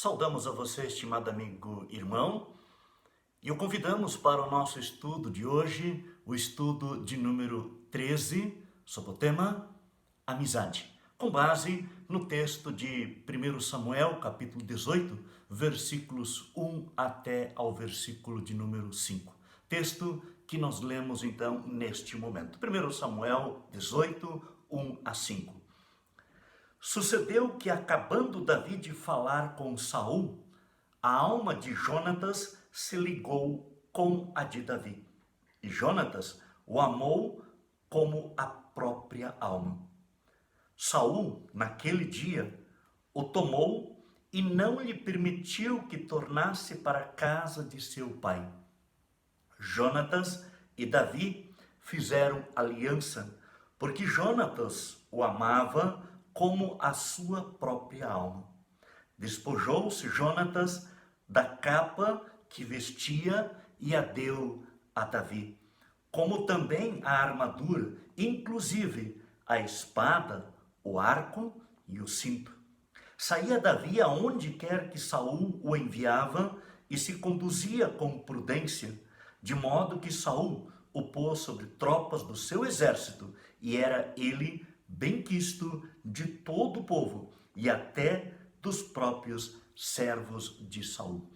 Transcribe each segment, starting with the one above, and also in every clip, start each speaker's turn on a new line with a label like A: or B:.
A: Saudamos a você, estimado amigo irmão, e o convidamos para o nosso estudo de hoje, o estudo de número 13, sob o tema Amizade, com base no texto de 1 Samuel, capítulo 18, versículos 1 até ao versículo de número 5. Texto que nós lemos então neste momento. 1 Samuel 18, 1 a 5. Sucedeu que, acabando Davi de falar com Saul, a alma de Jonatas se ligou com a de Davi. E Jonatas o amou como a própria alma. Saul, naquele dia, o tomou e não lhe permitiu que tornasse para a casa de seu pai. Jonatas e Davi fizeram aliança, porque Jonatas o amava como a sua própria alma. Despojou-se Jonatas da capa que vestia e a deu a Davi, como também a armadura, inclusive a espada, o arco e o cinto. Saía Davi aonde quer que Saul o enviava e se conduzia com prudência, de modo que Saul o pôs sobre tropas do seu exército, e era ele benquisto de todo o povo e até dos próprios servos de Saul.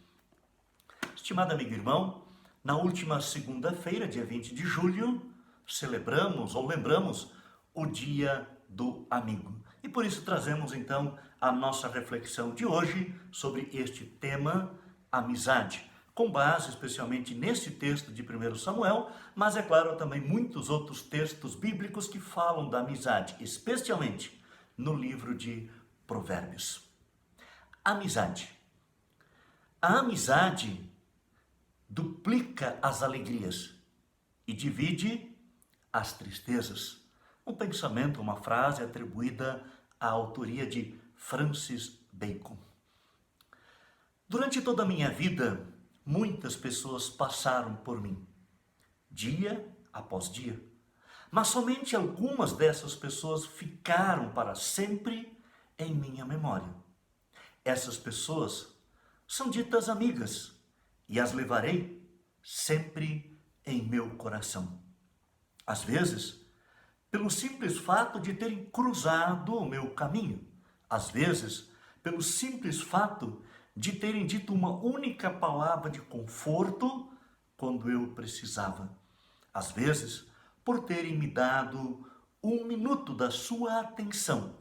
A: Estimado amigo irmão, na última segunda-feira, dia 20 de julho, celebramos ou lembramos o Dia do Amigo. E por isso trazemos então a nossa reflexão de hoje sobre este tema, amizade, com base especialmente neste texto de 1 Samuel, mas é claro também muitos outros textos bíblicos que falam da amizade, especialmente no livro de Provérbios. Amizade. A amizade duplica as alegrias e divide as tristezas. Um pensamento, uma frase atribuída à autoria de Francis Bacon. Durante toda a minha vida, muitas pessoas passaram por mim, dia após dia, mas somente algumas dessas pessoas ficaram para sempre em minha memória. Essas pessoas são ditas amigas e as levarei sempre em meu coração. Às vezes, pelo simples fato de terem cruzado o meu caminho, às vezes, pelo simples fato de terem dito uma única palavra de conforto quando eu precisava. Às vezes, por terem me dado um minuto da sua atenção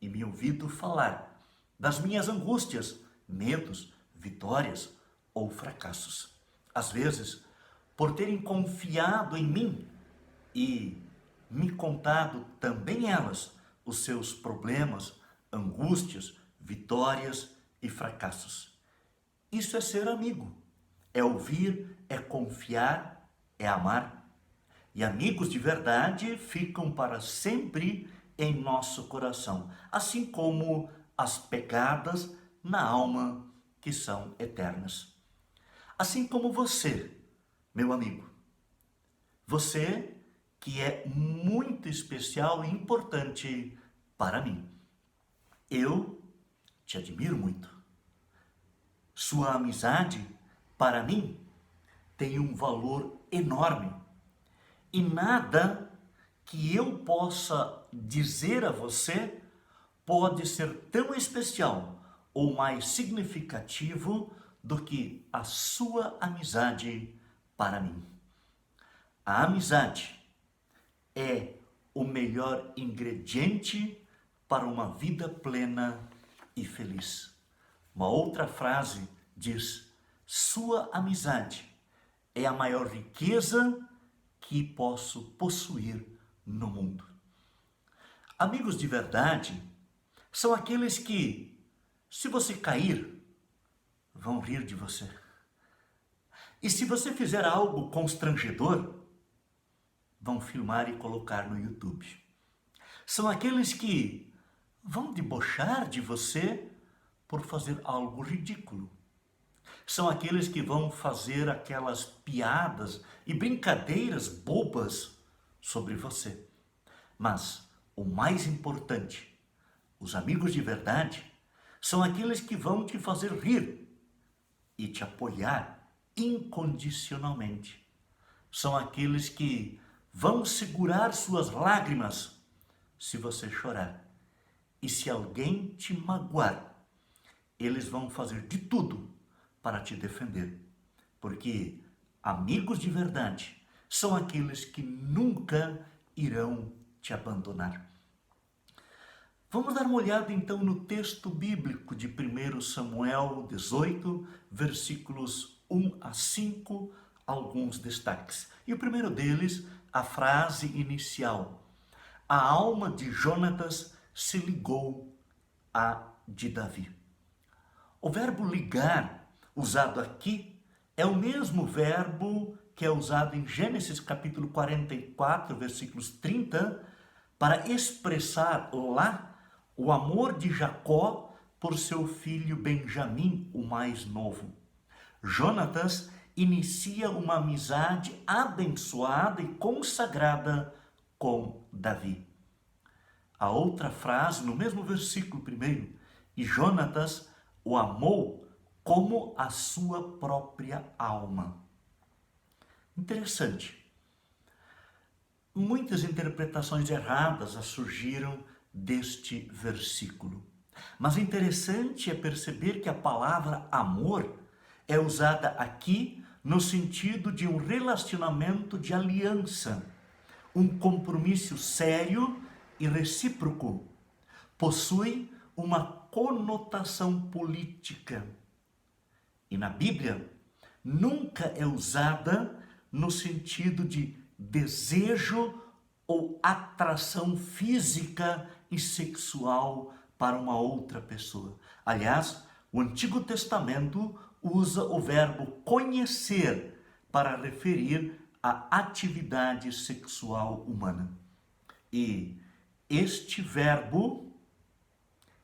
A: e me ouvido falar das minhas angústias, medos, vitórias ou fracassos. Às vezes, por terem confiado em mim e me contado também elas os seus problemas, angústias, vitórias e fracassos. Isso é ser amigo, é ouvir, é confiar, é amar. E amigos de verdade ficam para sempre em nosso coração, assim como as pegadas na alma que são eternas. Assim como você, meu amigo, você que é muito especial e importante para mim. Eu te admiro muito. Sua amizade, para mim, tem um valor enorme. E nada que eu possa dizer a você pode ser tão especial ou mais significativo do que a sua amizade para mim. A amizade é o melhor ingrediente para uma vida plena e feliz. Uma outra frase diz: sua amizade é a maior riqueza que posso possuir no mundo. Amigos de verdade são aqueles que, se você cair, vão rir de você. E se você fizer algo constrangedor, vão filmar e colocar no YouTube. São aqueles que vão debochar de você por fazer algo ridículo. São aqueles que vão fazer aquelas piadas e brincadeiras bobas sobre você. Mas o mais importante, os amigos de verdade, São aqueles que vão te fazer rir e te apoiar incondicionalmente. São aqueles que vão segurar suas lágrimas se você chorar. E se alguém te magoar, eles vão fazer de tudo para te defender. Porque amigos de verdade são aqueles que nunca irão te abandonar. Vamos dar uma olhada então no texto bíblico de 1 Samuel 18, versículos 1 a 5, alguns destaques. E o primeiro deles, a frase inicial: a alma de Jonatas se ligou à de Davi. O verbo ligar, usado aqui, é o mesmo verbo que é usado em Gênesis capítulo 44, versículos 30, para expressar lá o amor de Jacó por seu filho Benjamim, o mais novo. Jonatas inicia uma amizade abençoada e consagrada com Davi. A outra frase, no mesmo versículo primeiro, e Jonatas o amou como a sua própria alma. Interessante. Muitas interpretações erradas surgiram deste versículo. Mas interessante é perceber que a palavra amor é usada aqui no sentido de um relacionamento de aliança, um compromisso sério e recíproco. Possui uma conotação política. E na Bíblia, nunca é usada no sentido de desejo ou atração física e sexual para uma outra pessoa. Aliás, o Antigo Testamento usa o verbo conhecer para referir à atividade sexual humana. E este verbo,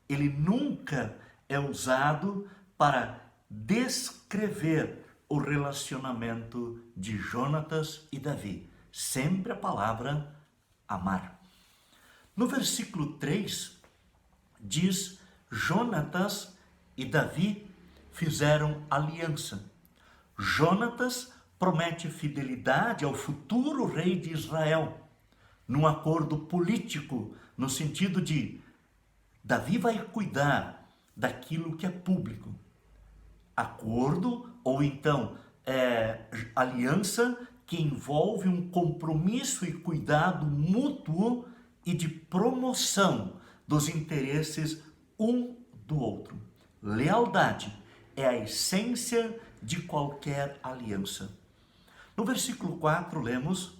A: ele nunca é usado para descrever o relacionamento de Jonatas e Davi. Sempre a palavra amar. No versículo 3, diz: Jonatas e Davi fizeram aliança. Jonatas promete fidelidade ao futuro rei de Israel, num acordo político, no sentido de Davi vai cuidar daquilo que é público. Acordo, ou então aliança, que envolve um compromisso e cuidado mútuo e de promoção dos interesses um do outro. Lealdade é a essência de qualquer aliança. No versículo 4 lemos: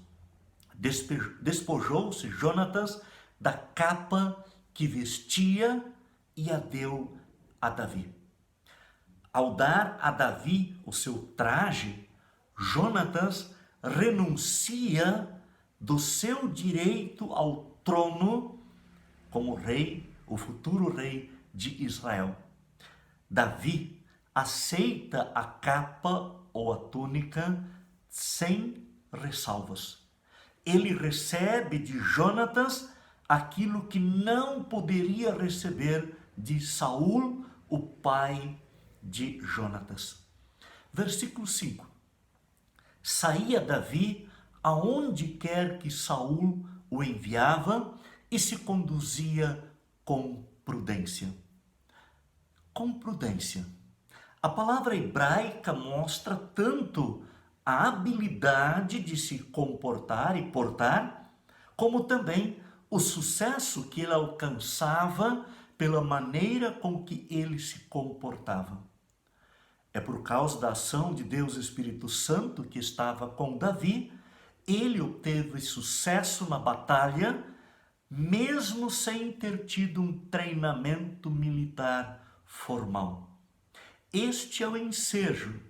A: despojou-se Jonatas da capa que vestia e a deu a Davi. Ao dar a Davi o seu traje, Jonatas renuncia do seu direito ao trono como rei, o futuro rei de Israel. Davi aceita a capa ou a túnica sem ressalvas. Ele recebe de Jonatas aquilo que não poderia receber de Saul, o pai de Jonatas. Versículo 5. Saía Davi aonde quer que Saul o enviava e se conduzia com prudência. Com prudência. A palavra hebraica mostra tanto a habilidade de se comportar e portar, como também o sucesso que ele alcançava pela maneira com que ele se comportava. É por causa da ação de Deus Espírito Santo que estava com Davi, ele obteve sucesso na batalha, mesmo sem ter tido um treinamento militar formal. Este é o ensejo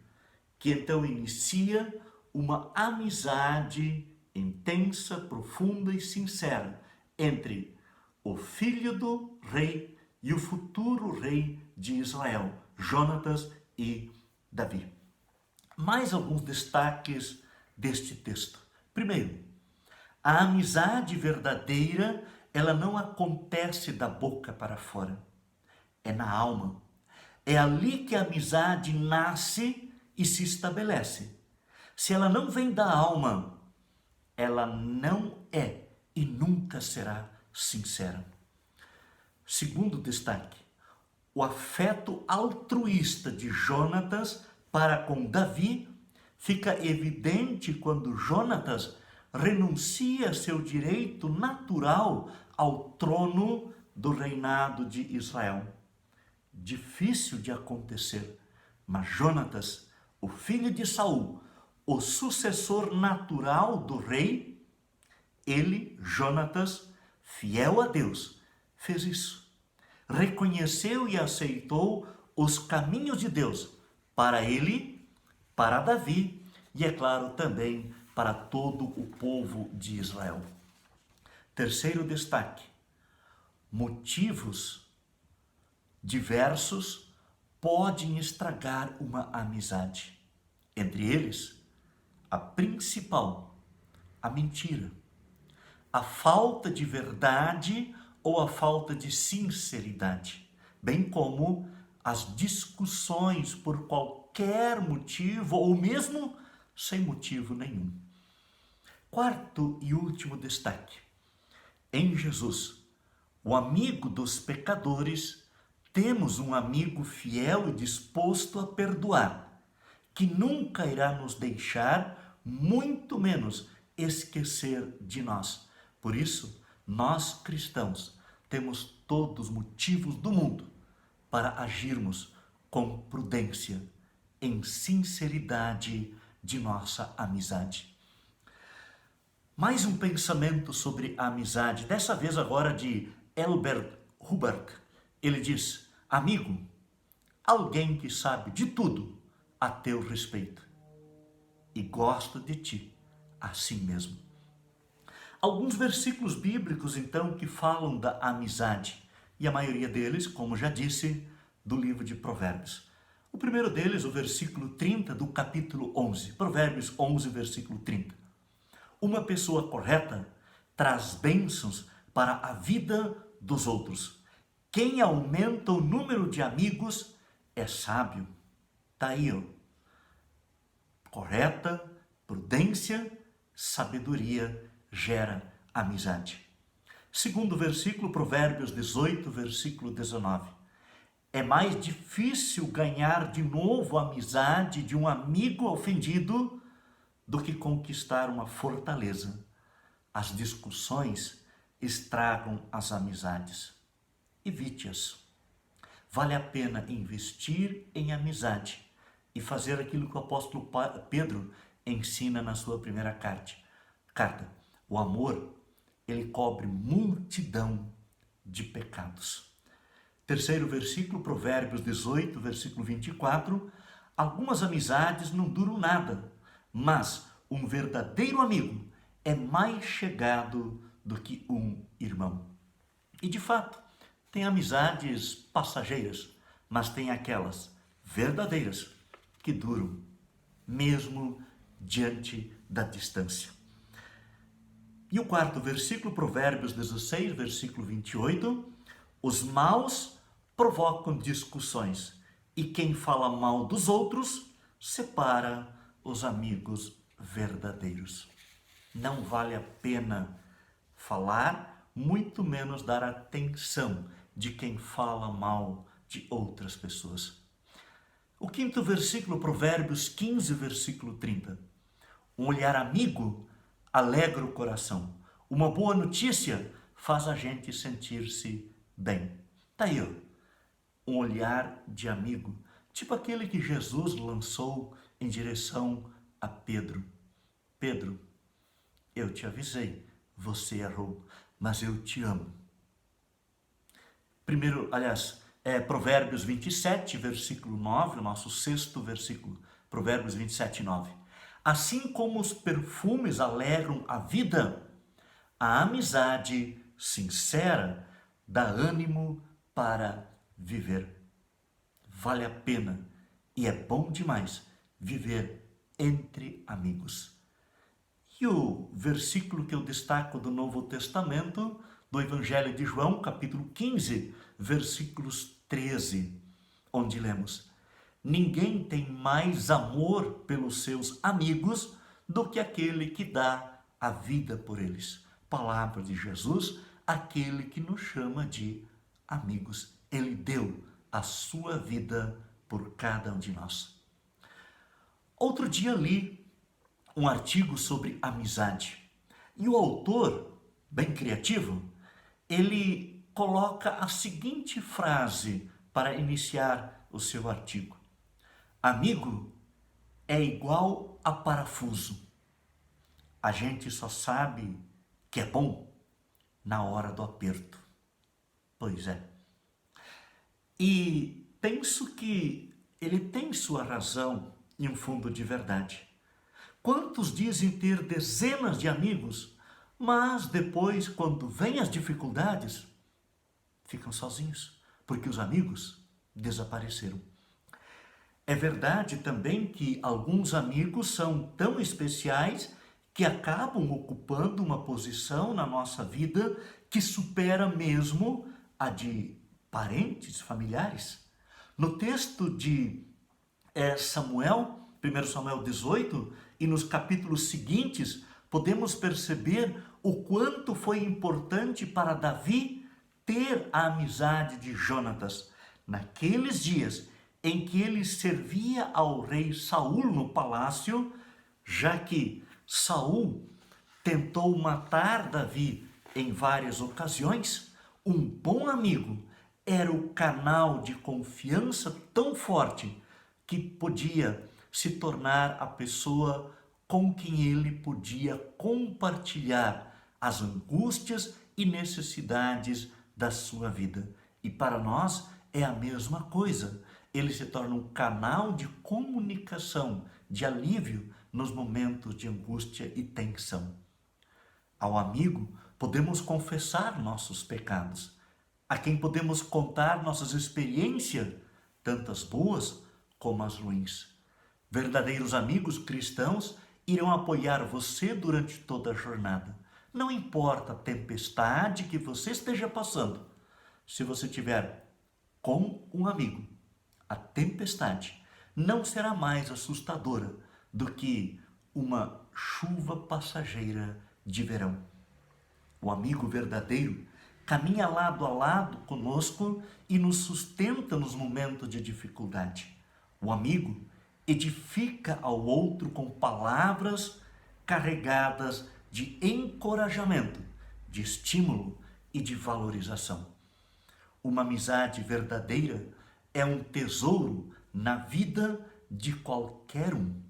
A: que então inicia uma amizade intensa, profunda e sincera entre o filho do rei e o futuro rei de Israel, Jonatas e Davi. Mais alguns destaques deste texto. Primeiro, a amizade verdadeira, ela não acontece da boca para fora. é na alma. É ali que a amizade nasce e se estabelece. Se ela não vem da alma, ela não é e nunca será sincera. Segundo destaque, o afeto altruísta de Jonatas para com Davi fica evidente quando Jonatas renuncia seu direito natural ao trono do reinado de Israel. Difícil de acontecer, mas Jonatas, o filho de Saul, o sucessor natural do rei, ele, Jonatas, fiel a Deus, fez isso. Reconheceu e aceitou os caminhos de Deus para ele, para Davi e, é claro, também para todo o povo de Israel. Terceiro destaque: motivos diversos podem estragar uma amizade. Entre eles, a principal, a mentira, a falta de verdade ou a falta de sinceridade, bem como as discussões por qualquer motivo ou mesmo sem motivo nenhum. Quarto e último destaque: em Jesus, o amigo dos pecadores, temos um amigo fiel e disposto a perdoar, que nunca irá nos deixar, muito menos esquecer de nós. Por isso, nós cristãos temos todos os motivos do mundo para agirmos com prudência, em sinceridade de nossa amizade. Mais um pensamento sobre a amizade, dessa vez agora de Elbert Hubbard. Ele diz: amigo, alguém que sabe de tudo a teu respeito e gosta de ti assim mesmo. Alguns versículos bíblicos, então, que falam da amizade, e a maioria deles, como já disse, do livro de Provérbios. O primeiro deles, o versículo 30 do capítulo 11, Provérbios 11, versículo 30. Uma pessoa correta traz bênçãos para a vida dos outros. Quem aumenta o número de amigos é sábio. Está aí, ó. Correta, prudência, sabedoria gera amizade. Segundo versículo, Provérbios 18, versículo 19. É mais difícil ganhar de novo a amizade de um amigo ofendido do que conquistar uma fortaleza. As discussões estragam as amizades. Evite-as. Vale a pena investir em amizade e fazer aquilo que o apóstolo Pedro ensina na sua primeira carta. O amor, ele cobre multidão de pecados. Terceiro versículo, Provérbios 18, versículo 24. Algumas amizades não duram nada, mas um verdadeiro amigo é mais chegado do que um irmão. E de fato, tem amizades passageiras, mas tem aquelas verdadeiras que duram, mesmo diante da distância. E o quarto versículo, Provérbios 16, versículo 28, os maus provocam discussões, e quem fala mal dos outros separa os amigos verdadeiros. Não vale a pena falar, muito menos dar atenção de quem fala mal de outras pessoas. O quinto versículo, Provérbios 15, versículo 30. Um olhar amigo alegra o coração. Uma boa notícia faz a gente sentir-se bem. Tá aí, ó, um olhar de amigo, tipo aquele que Jesus lançou em direção a Pedro. Pedro, eu te avisei, você errou, mas eu te amo. Provérbios 27, versículo 9, o nosso sexto versículo, Provérbios 27, 9. Assim como os perfumes alegram a vida, a amizade sincera dá ânimo para viver. Vale a pena e é bom demais viver entre amigos. E o versículo que eu destaco do Novo Testamento, do Evangelho de João, capítulo 15, versículos 13, onde lemos: ninguém tem mais amor pelos seus amigos do que aquele que dá a vida por eles. Palavra de Jesus, aquele que nos chama de amigos. Ele deu a sua vida por cada um de nós. Outro dia li um artigo sobre amizade. E o autor, bem criativo, ele coloca a seguinte frase para iniciar o seu artigo: amigo é igual a parafuso. A gente só sabe que é bom na hora do aperto. Pois é. E penso que ele tem sua razão e um fundo de verdade. Quantos dizem ter dezenas de amigos, mas depois, quando vêm as dificuldades, ficam sozinhos, porque os amigos desapareceram. É verdade também que alguns amigos são tão especiais que acabam ocupando uma posição na nossa vida que supera mesmo a de parentes, familiares. No texto de Samuel, 1 Samuel 18, e nos capítulos seguintes, podemos perceber o quanto foi importante para Davi ter a amizade de Jonatas. Naqueles dias em que ele servia ao rei Saul no palácio, já que Saul tentou matar Davi em várias ocasiões, um bom amigo era o canal de confiança tão forte que podia se tornar a pessoa com quem ele podia compartilhar as angústias e necessidades da sua vida. E para nós é a mesma coisa. Ele se torna um canal de comunicação, de alívio nos momentos de angústia e tensão. Ao amigo podemos confessar nossos pecados, a quem podemos contar nossas experiências, tantas boas como as ruins. Verdadeiros amigos cristãos irão apoiar você durante toda a jornada. Não importa a tempestade que você esteja passando, se você tiver com um amigo, a tempestade não será mais assustadora do que uma chuva passageira de verão. O amigo verdadeiro caminha lado a lado conosco e nos sustenta nos momentos de dificuldade. O amigo edifica ao outro com palavras carregadas de encorajamento, de estímulo e de valorização. Uma amizade verdadeira é um tesouro na vida de qualquer um,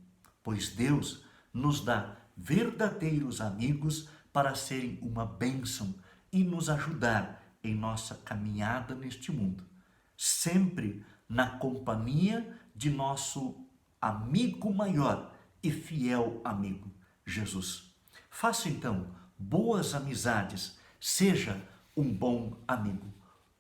A: pois Deus nos dá verdadeiros amigos para serem uma bênção e nos ajudar em nossa caminhada neste mundo, sempre na companhia de nosso amigo maior e fiel amigo, Jesus. Faça então boas amizades, seja um bom amigo.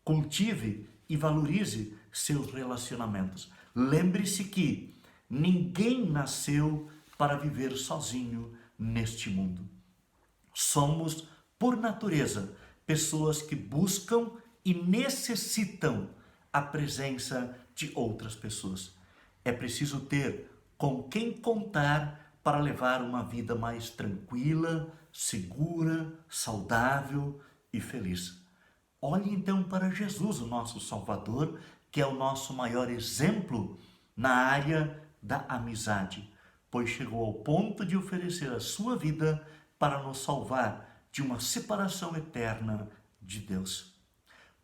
A: Cultive e valorize seus relacionamentos. Lembre-se que ninguém nasceu para viver sozinho neste mundo. Somos, por natureza, pessoas que buscam e necessitam a presença de outras pessoas. É preciso ter com quem contar para levar uma vida mais tranquila, segura, saudável e feliz. Olhe então para Jesus, o nosso Salvador, que é o nosso maior exemplo na área da amizade, pois chegou ao ponto de oferecer a sua vida para nos salvar de uma separação eterna de Deus.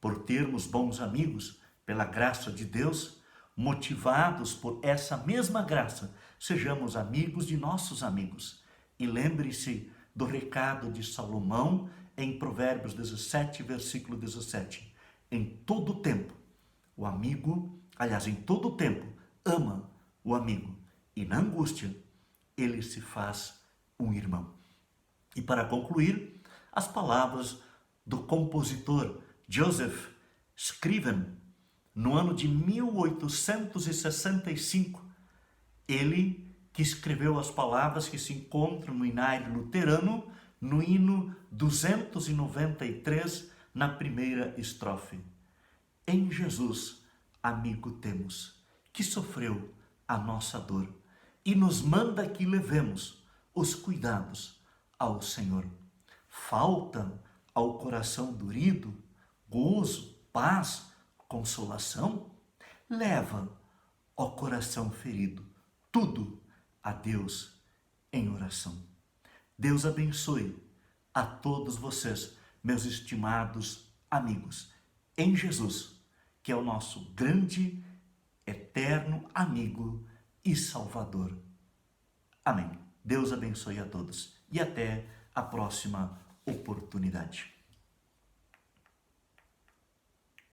A: Por termos bons amigos, pela graça de Deus, motivados por essa mesma graça, sejamos amigos de nossos amigos. E lembre-se do recado de Salomão em Provérbios 17, versículo 17. Em todo tempo, em todo tempo, ama o amigo, e na angústia, ele se faz um irmão. E para concluir, as palavras do compositor Joseph Scriven, no ano de 1865, ele que escreveu as palavras que se encontram no Inário Luterano, no hino 293, na primeira estrofe. Em Jesus amigo temos, que sofreu a nossa dor e nos manda que levemos os cuidados ao Senhor. Falta ao coração dorido gozo, paz, consolação? Leva ao coração ferido tudo a Deus em oração. Deus abençoe a todos vocês, meus estimados amigos, em Jesus, que é o nosso grande, eterno amigo e Salvador. Amém. Deus abençoe a todos e até a próxima oportunidade.